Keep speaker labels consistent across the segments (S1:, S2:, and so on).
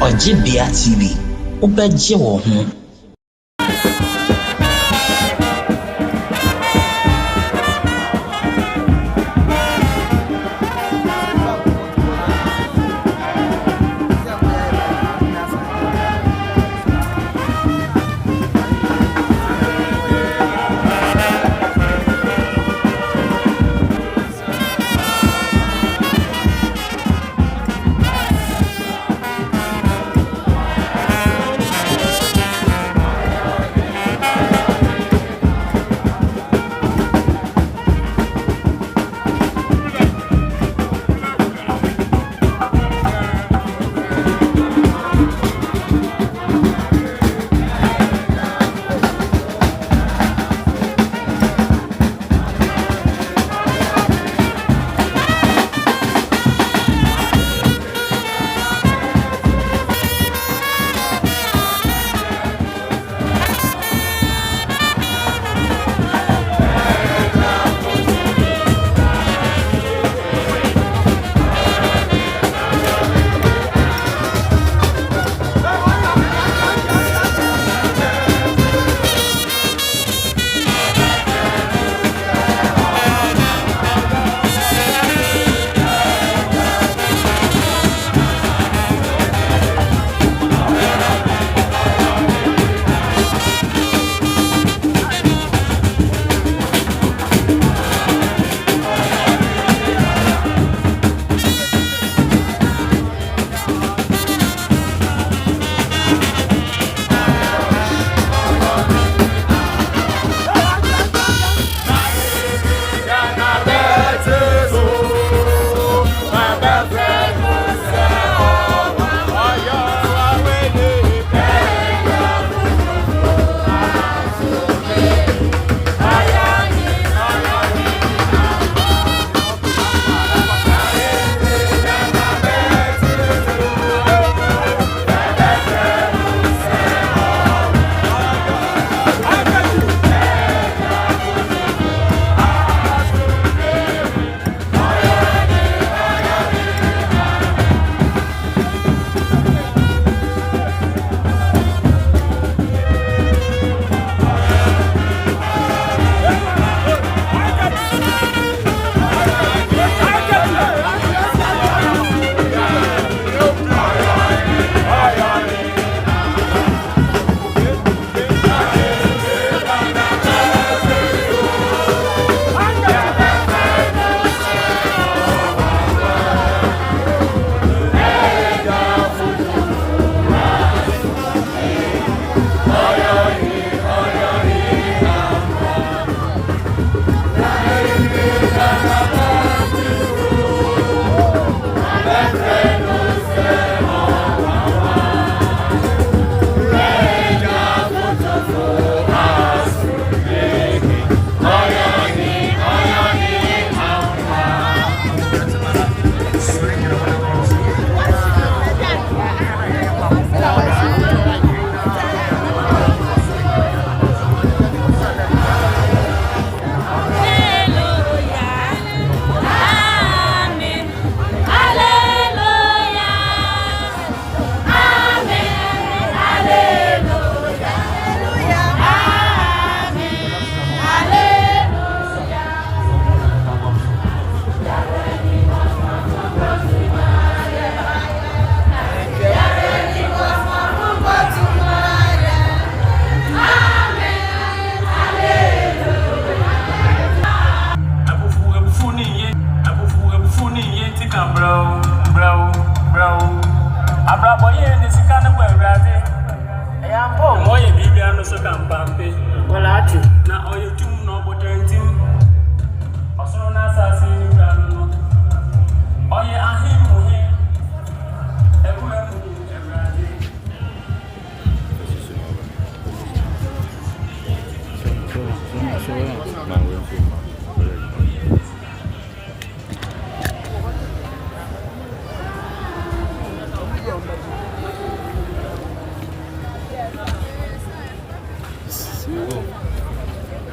S1: Ojibia TV. Ubegye wo ho.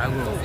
S2: I will.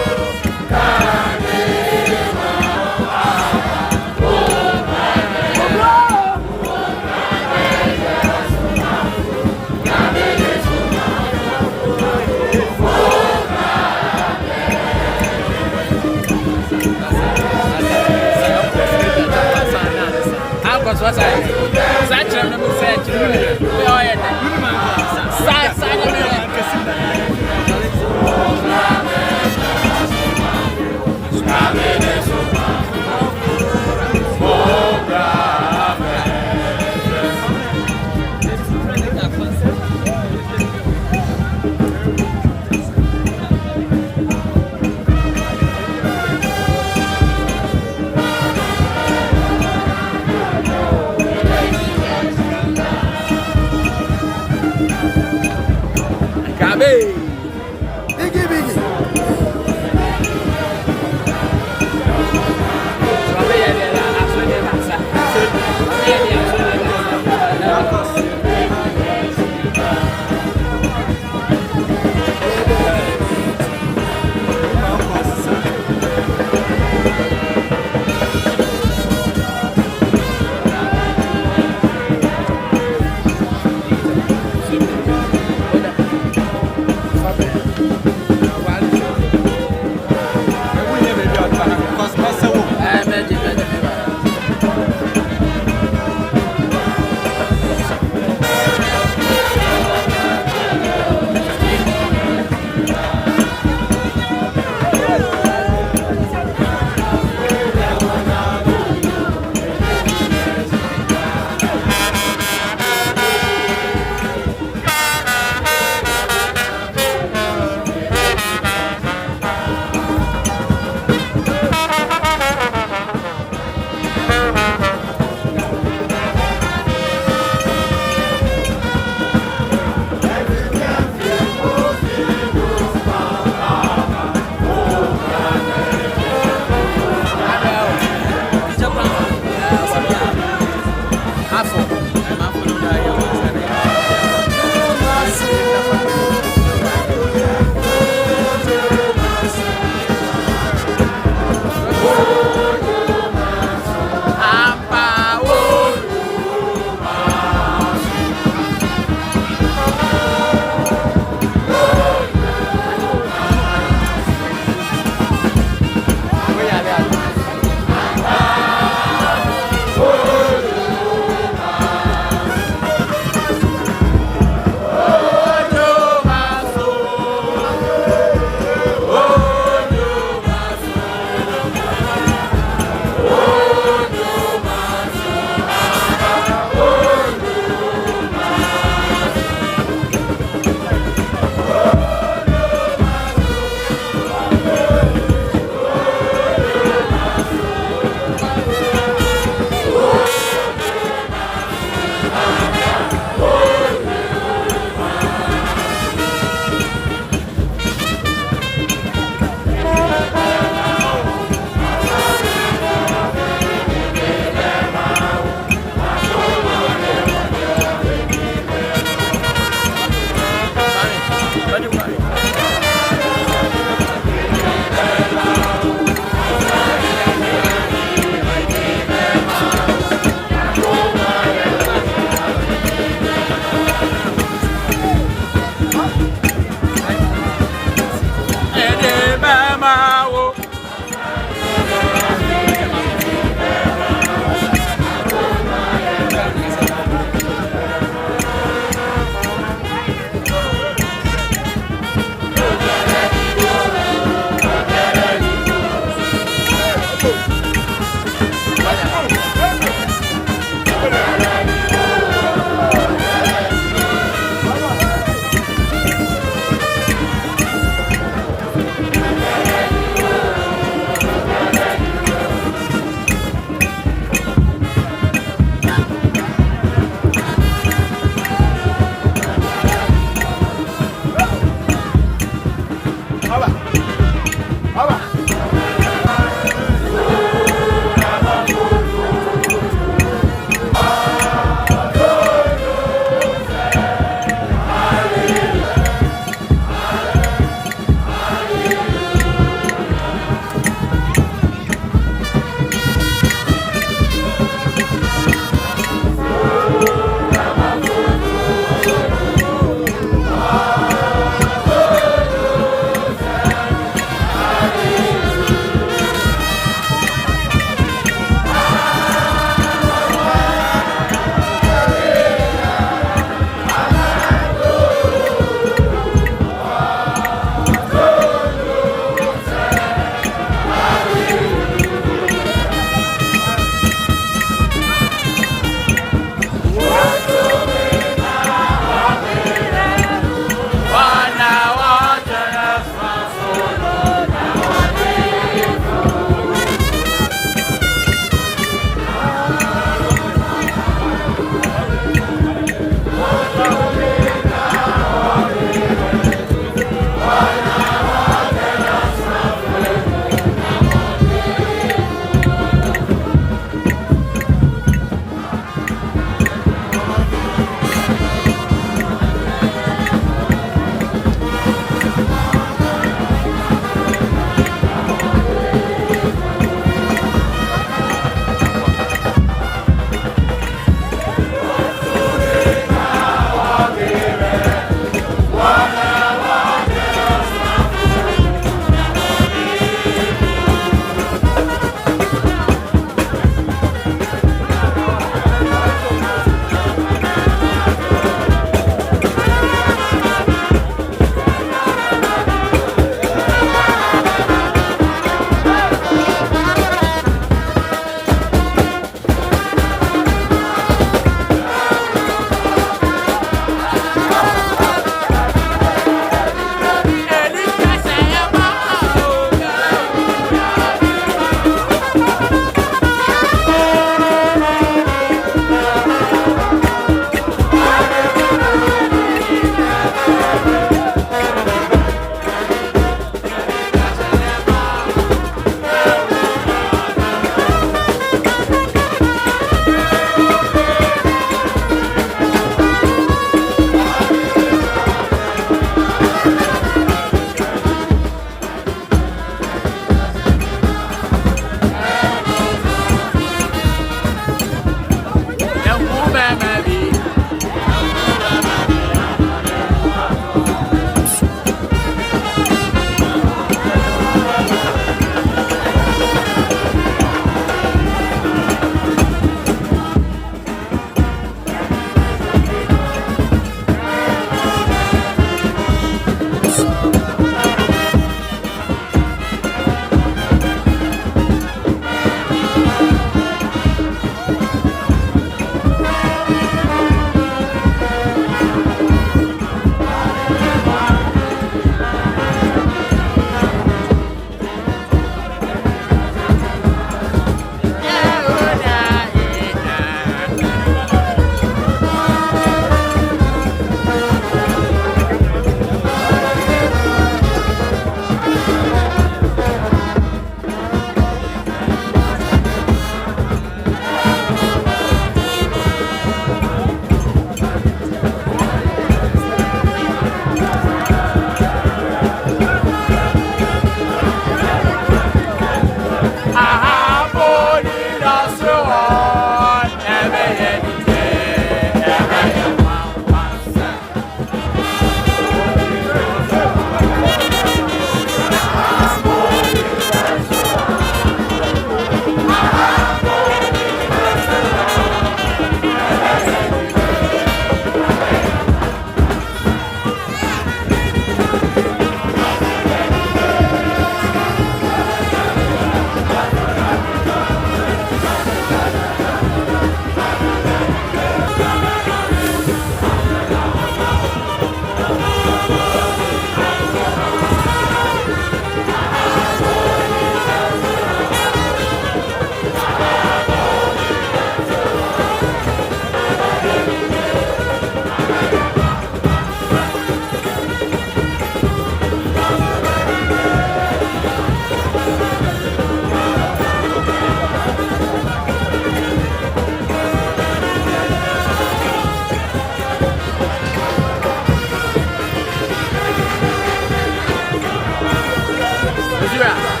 S2: Nigeria.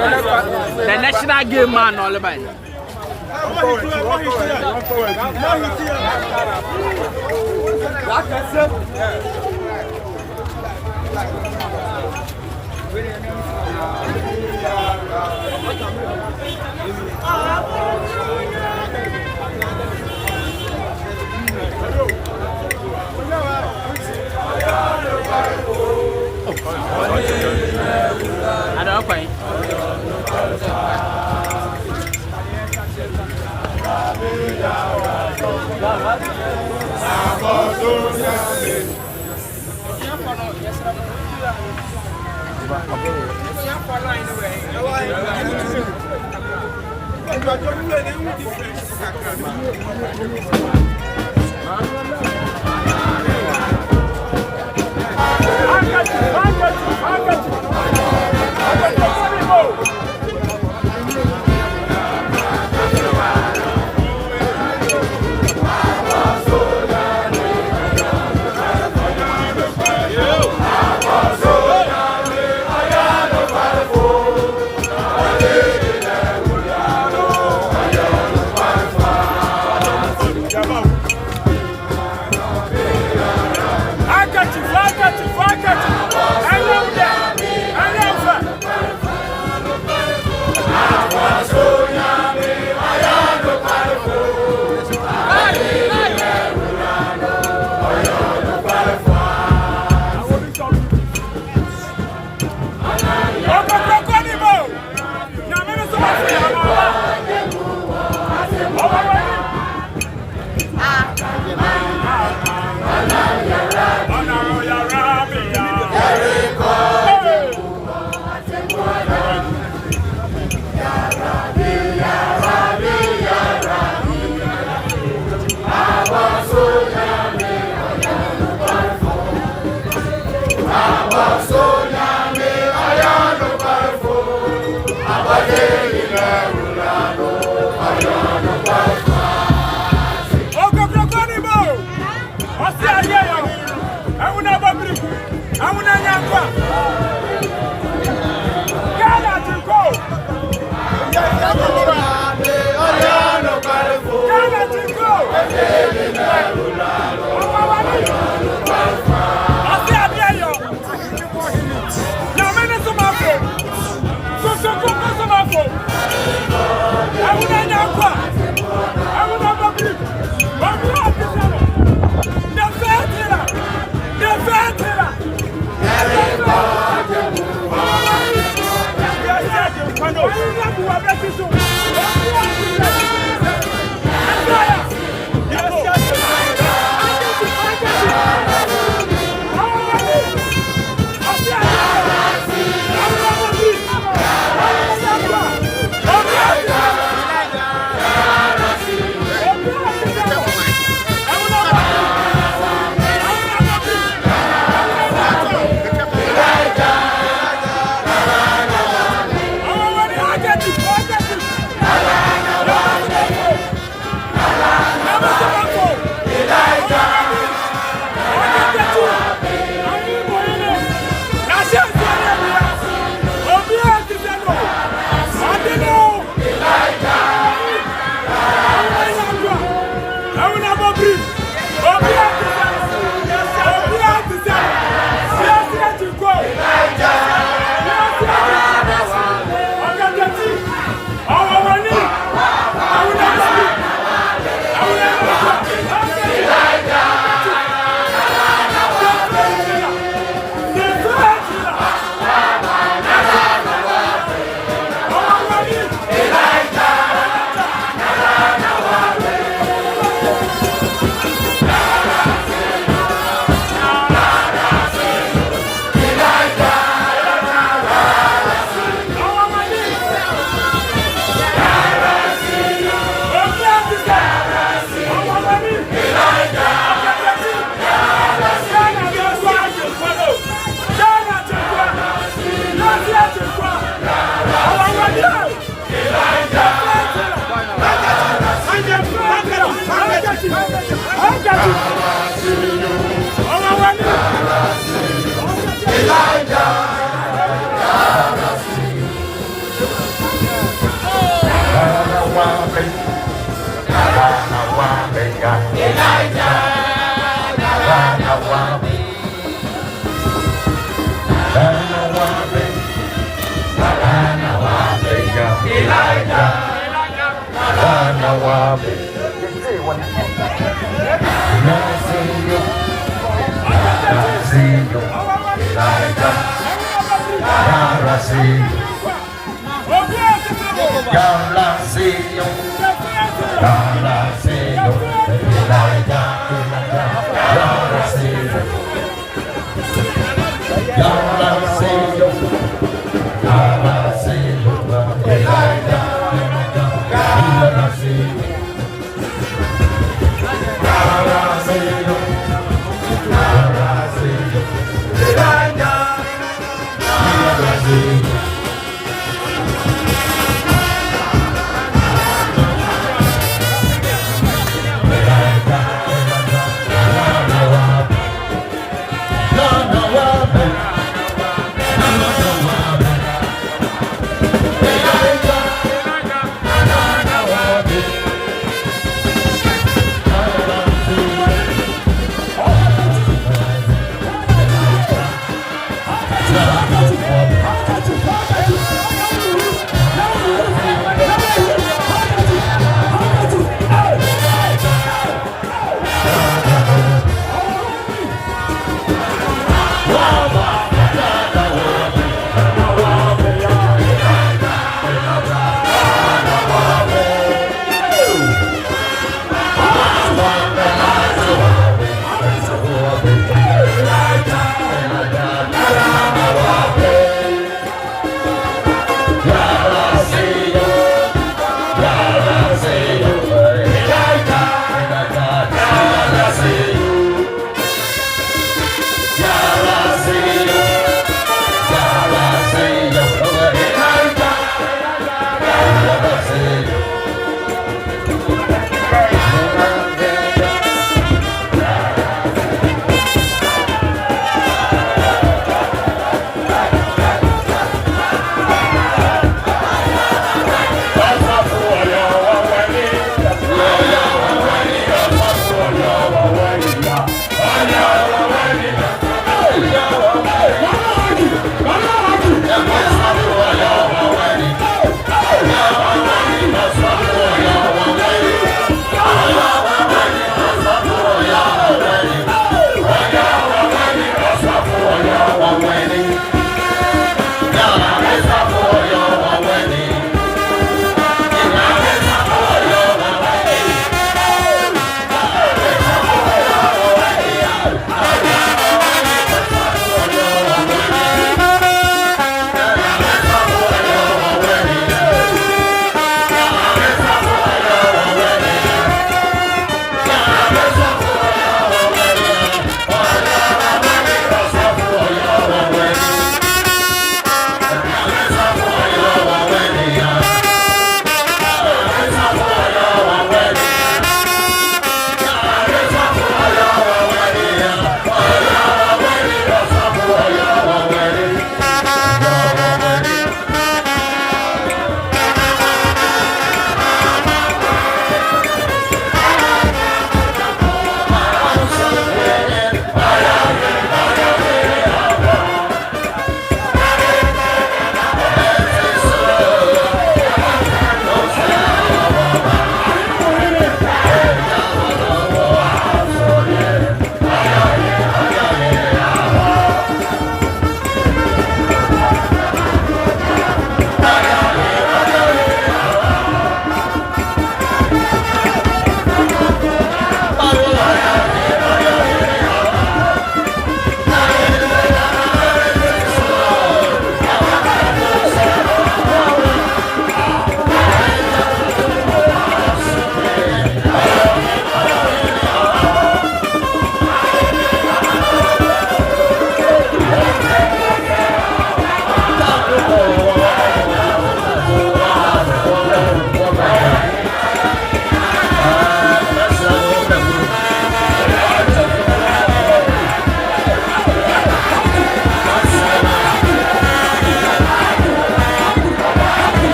S2: The national game man all about. I don't know.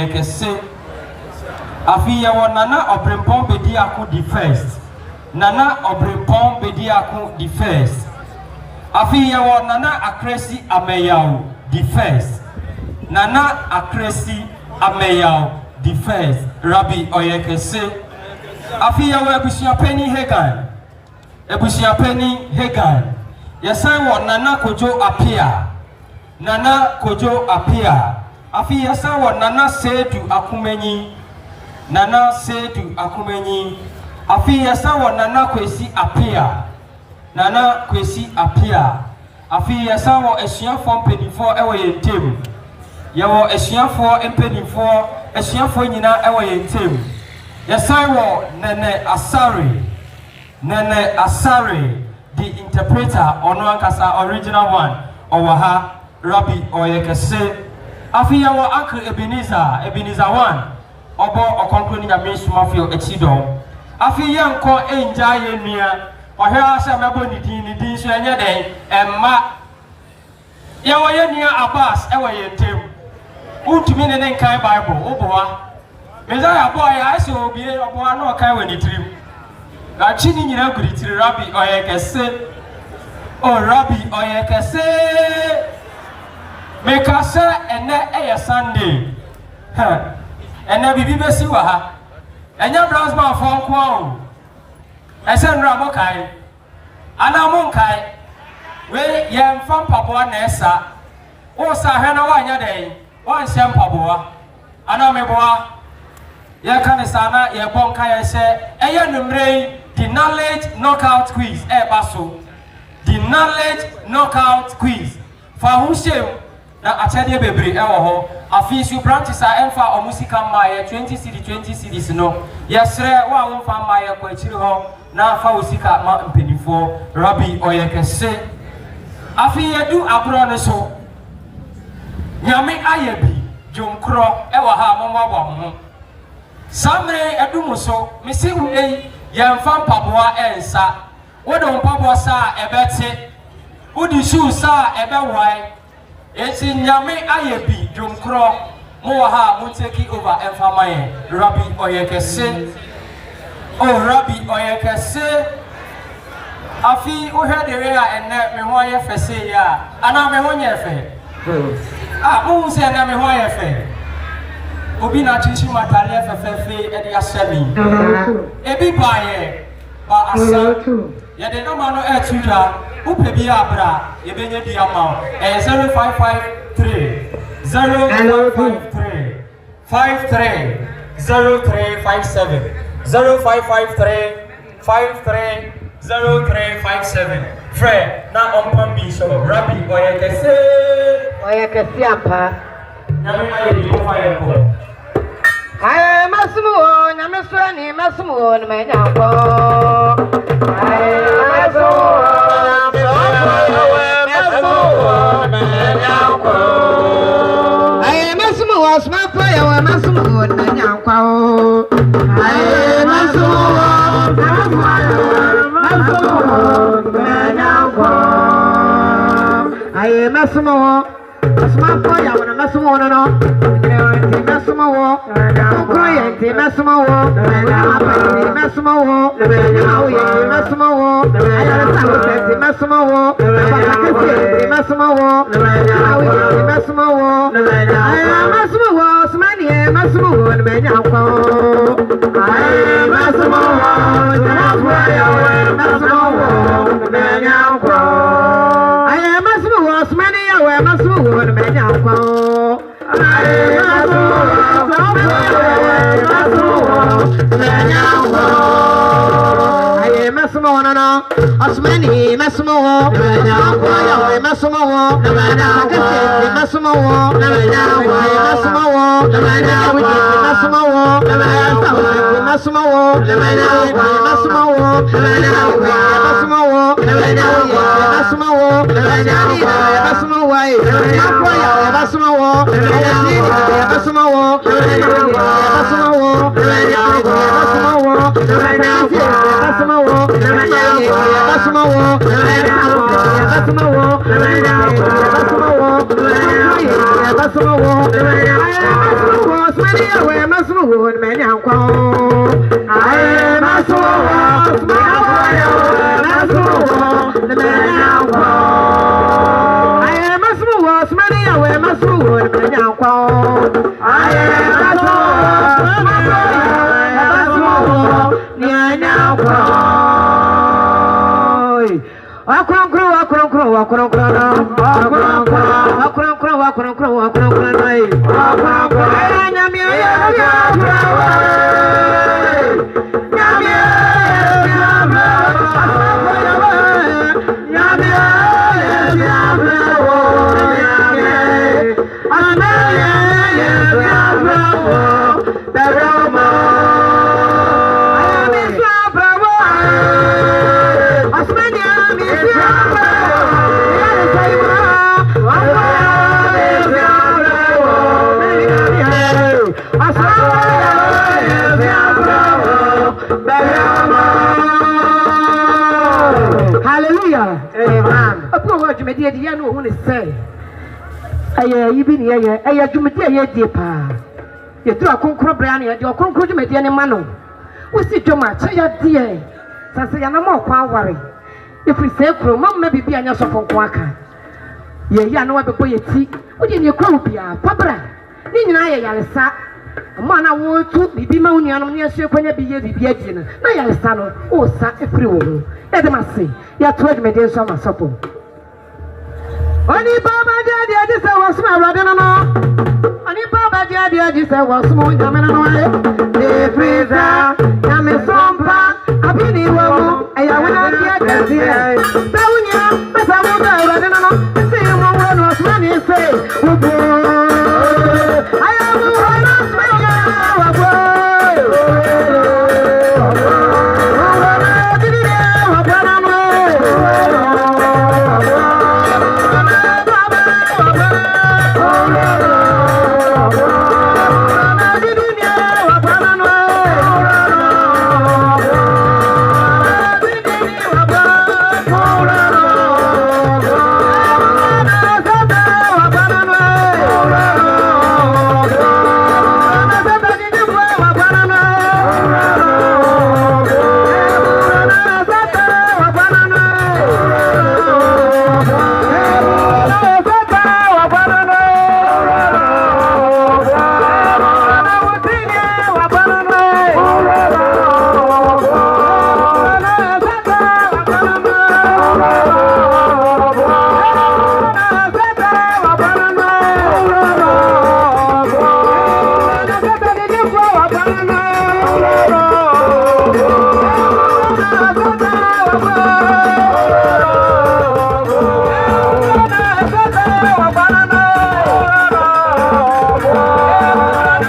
S3: Kese afi ya nana obrempon bedi ako the first nana obrempon bedi ako the first afi ya nana akresi ameyaw the first nana akresi ameyaw the first Rabbi Oyekese afi ya ebusia penny Hagan yasan wo nana kojo apia afi yasa wo nana sedu akumenyi afi yasa wo nana kwesi apia afi yasa wo esuafo mpedifo ewo yentem yawo esuafo mpedifo esuafo nyina ewo yentem yasa wo nene asare the interpreter ono ankasa original one owaha Rabbi Oyekese afi ya wo Uncle Ebenezer one obo okonkro ni ame sumafio echido afi ya nko enja ye nua ohwe asa mebo ni din so enye den emma ya wo ye nua Abbas ewo ye ntem utumi ne nkan Bible oboa Mezaya boy ase obie oboa na okan we ni tirim ga chi ni nyina guri tiri Rabbi Oyekese Rabbi Oyekese Mekasa ene eye Sunday. Ene bibi besi wa ha. Enya Brownsman fon kwa o. Ese nra mo kai. Ana mo kai. We ye mfa mpaboa na esa. O sa hwe na wa nya den. Wan hye mpaboa. Ana meboa. Ye kanisa na ye bon kai ye se eye numre the knowledge knockout quiz e baso. The knowledge knockout quiz. Fa hu shem na achade bebre ewo ho afi su branches a emfa omusika maye 20 cities no yesre wa wonfa maye kwa chiri ho na fa osika ma mpedifo Rabbi Oyekese afi yedu abro ne so nyame ayebi jomkro ewo ha momabo ho samre edumu so misi unei yemfa mpaboa ensa wodo mpaboa sa ebete udi shoe sa ebewai eti nyame ayebi jomkro mo ha mo take over enfamaye Rabbi Oyekese Rabbi Oyekese afi o he de we a enne me ho aye fese ya ana me ho nye fe Ah, who say na me why fe? Obi na chichi matale fe e asemi. Ebi baye ba asa. Ya de no mano e tuja. Upe bi abra ye benye di ama. 0553 0553 53 0357 0553 53 0357. Fred, na on be so Rabbi Oya Kese apa. Nyame aye di fire ko.
S4: Aye masumo, nyame swani masumo na manyako. Aye masumo, aye masumo, asma fire wa masumo na manyako. Aye masumo, aye masumo, asma fire wa masumo no. Masumo, Koyente Masumo, Masumo, Masumo, Masumo, Asmani Masumo, Masumo, Masumo, Hallelujah. Amen. Apo wa jumedi edi ya no hu ne say. Aye yibi ne ye. Aye jumedi ye die pa. Ye tu akonkro bra ne ye de akonkro jumedi ne ma no. Wo si dwoma cha ya die. Sase ya na mo kwa aware. Ifri se kro mamma bibi anya so konko aka. Ye ya na wa bebo ye ti. Wo de ne kro bia pabra. Ni nyina ye yaresa. Mo na wo tu bibi ma unu anom ne asu kwanya bi ye bibi adi na yaresa no o sa ifri wo ho. Edemasi ya told me dey so masopo Oni baba dia di say was my brother no Oni baba dia di say was mo jamena no e freezer ya me sompa abini wo mo e ya wona dia kasi e tawunya pesa mo da brother no say mo wo no so ni say wo bo ayamu wana say ya wo bo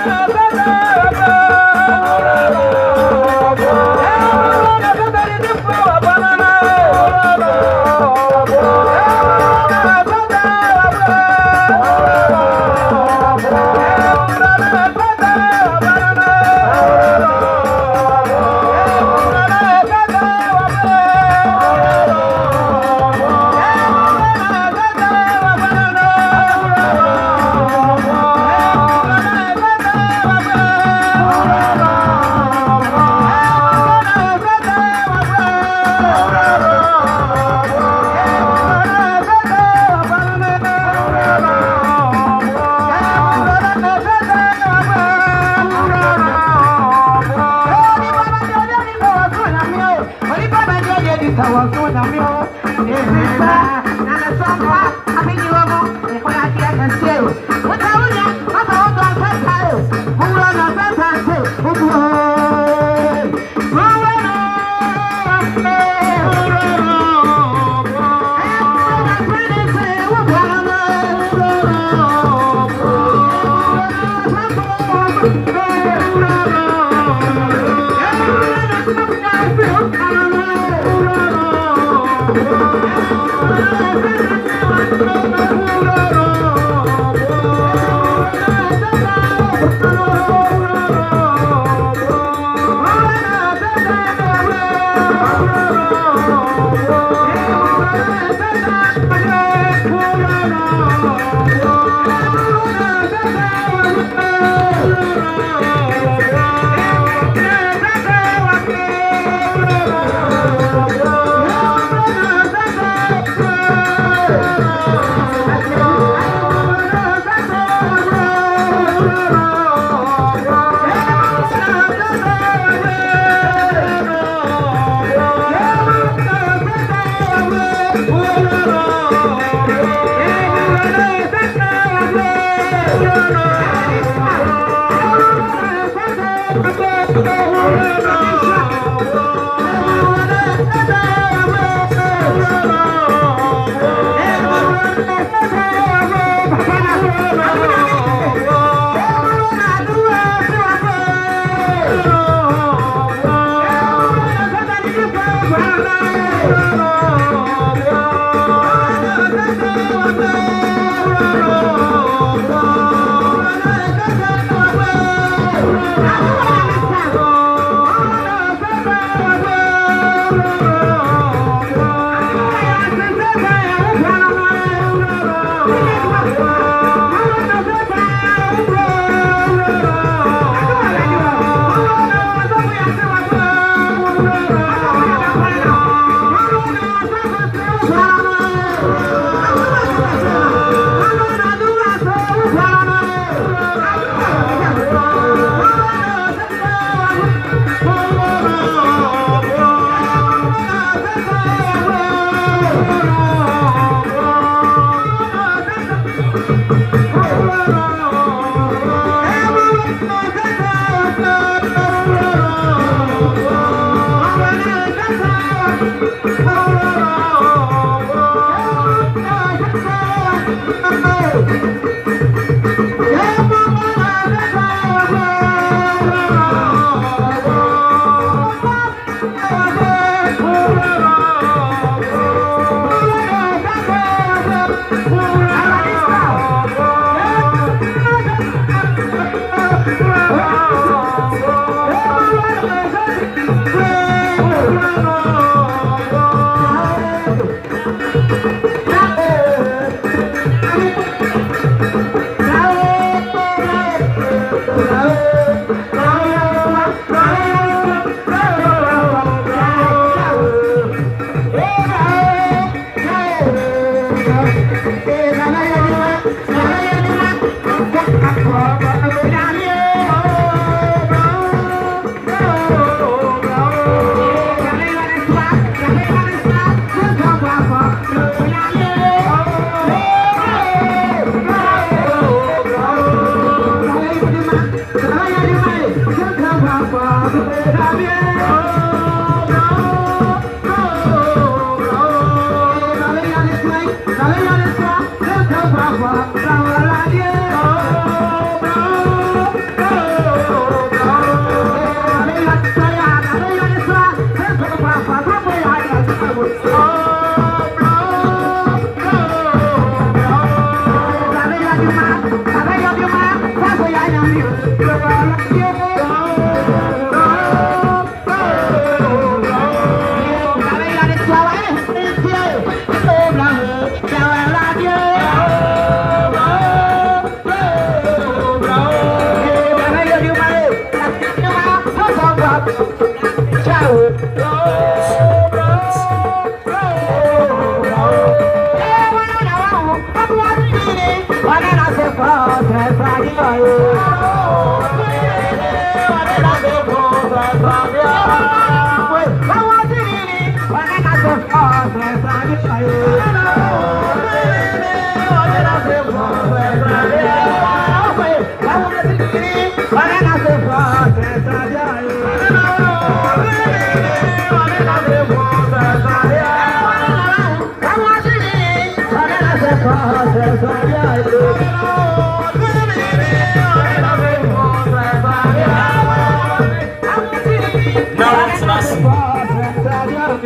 S4: Oh,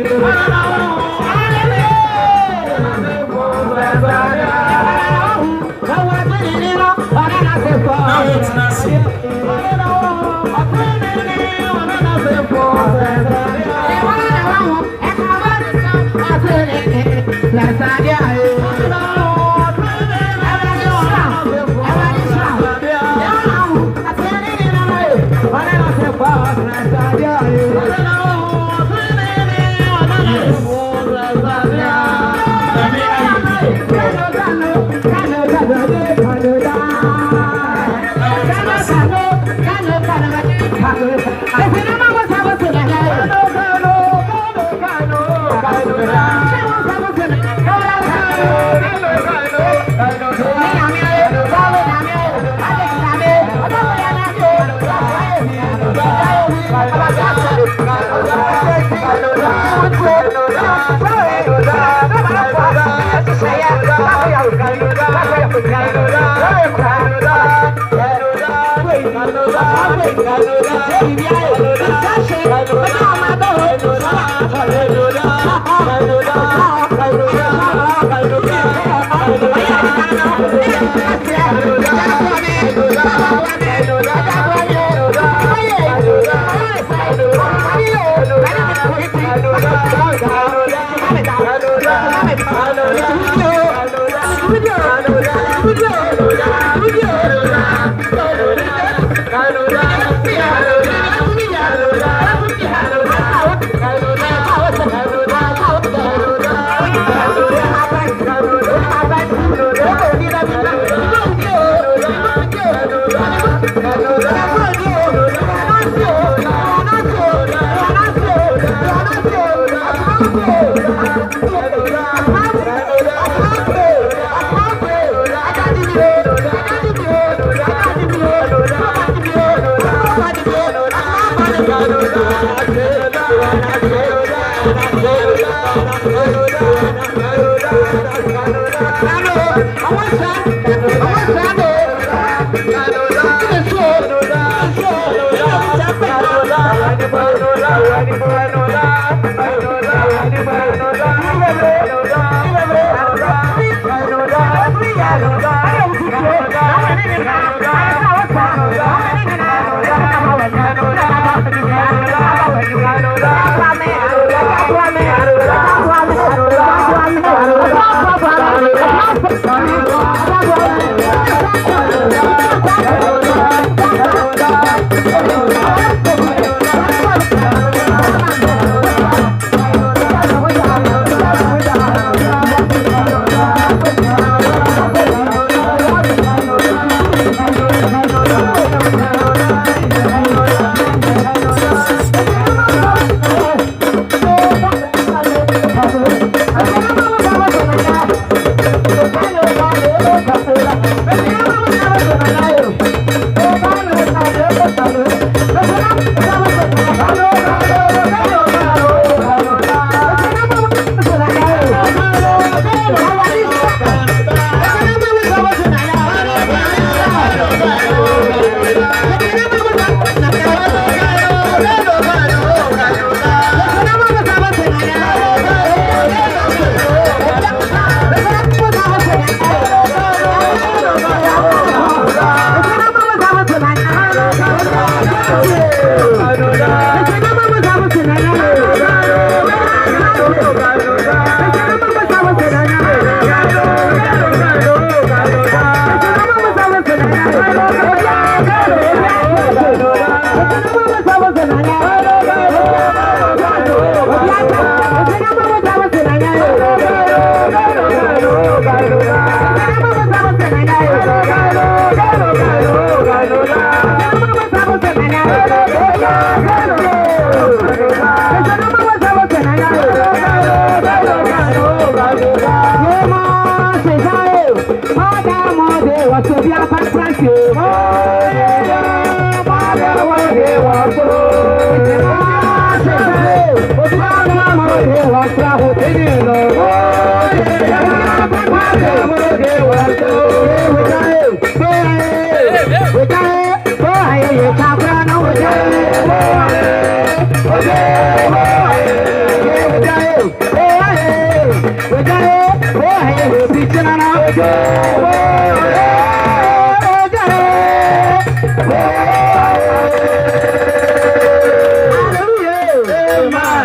S5: Yeah.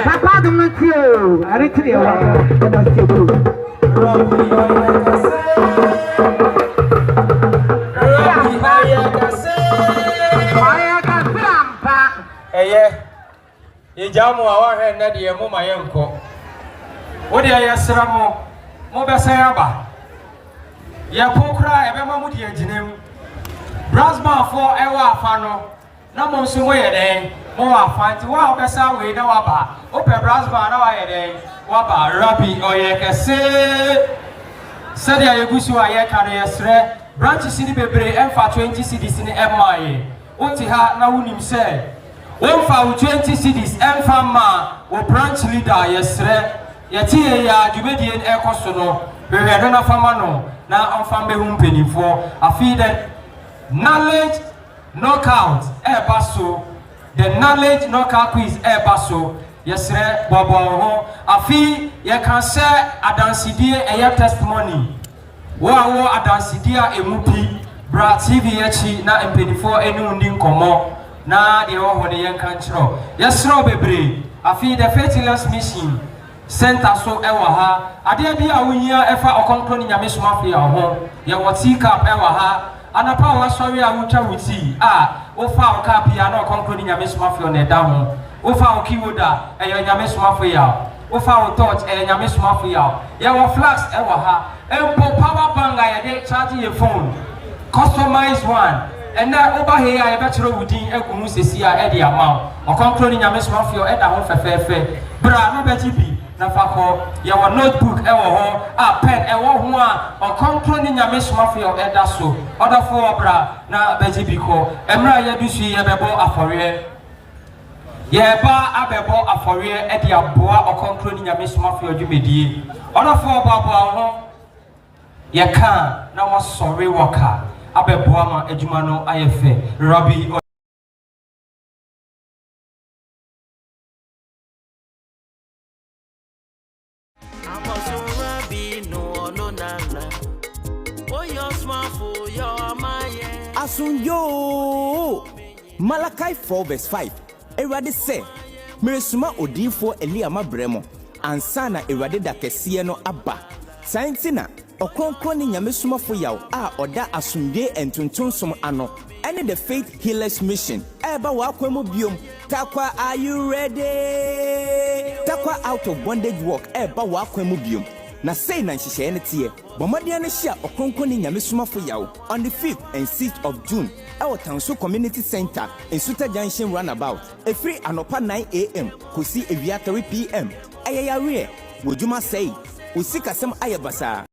S4: Papa don't know you. I read to you.
S3: Jamu awa na de mu mayenko wode ya sra mo be san aba ya pokra e be ma mu de aginem brasman for e wa afa no na mo nso mo ye den mo wa afa nti wa be san we na wa ba o pe brasman na wa ye den wa ba rabi oye kese sede ya gusu aye kare ya sre branches ni bebre emfa 20 cedis ni emaye oti ha na wunim se one for 20 cities, Mfama, or branch leader, yes, Yatia, Jubedian Ecosono, we had done a famano, now on family penny for a feed knowledge knockout, air basso, the knowledge knockout quiz, air basso, yes, Bobo, a fee, you can say a dancidia and your testimony. Wow, a dancidia, a mupi, bra TV, na and penny for any wounding commo. Na de ho de yen kan chiro yesro bebre afi the faithless mission center so e wa ha ade bi a wuhia e fa okonkro ni nyame soma fi ho ye woti cap e wa ha anapa wa sori a wutwa wuti o fa o cap ya na okonkro ni nyame soma fi on e da ho o fa o kiwoda e ye nyame soma fi ya o fa o torch e nyame soma fi ya ye wa flash e wa ha empo power bank ya de charge your phone customize one. And now over here, I bet you would in Ekumu Sesia Eddie Amount, or concluding your Miss Mafia at home for fair. Bra, no better be. Nafako, your notebook, a pen, or concluding your Miss Mafia at Dasso, other four bra, now Betty Bico, Emra Yadusi, Abebo Aforie. Yeba Abebo Aforie, Eddie Aboa, or concluding your Miss Mafia, you may be. Other four Baba, you can't, now was sorry worker. Abeboama ejumano ayefe Rabi
S5: Asunyo Malachi 4 verse 5 Erade say Meresuma odifo Eliama bremo ansana erade da kesiye no aba Saintina Okonkro ni nyame suma fo yaw a oda asumdie entontonsom ano ene the faith healers mission eba wa kwemu biom takwa are you ready takwa out of bondage walk eba wa kwemu biom na say na nhihye ne tie bomade ne hia okonkro ni nyame suma fo yaw on the 5th and 6th of June our Tanso Community Center in Suta Junction Runabout a free anopa 9 a.m. kusi ewia 3 p.m. ayaya we wojuma say usika sem ayabasa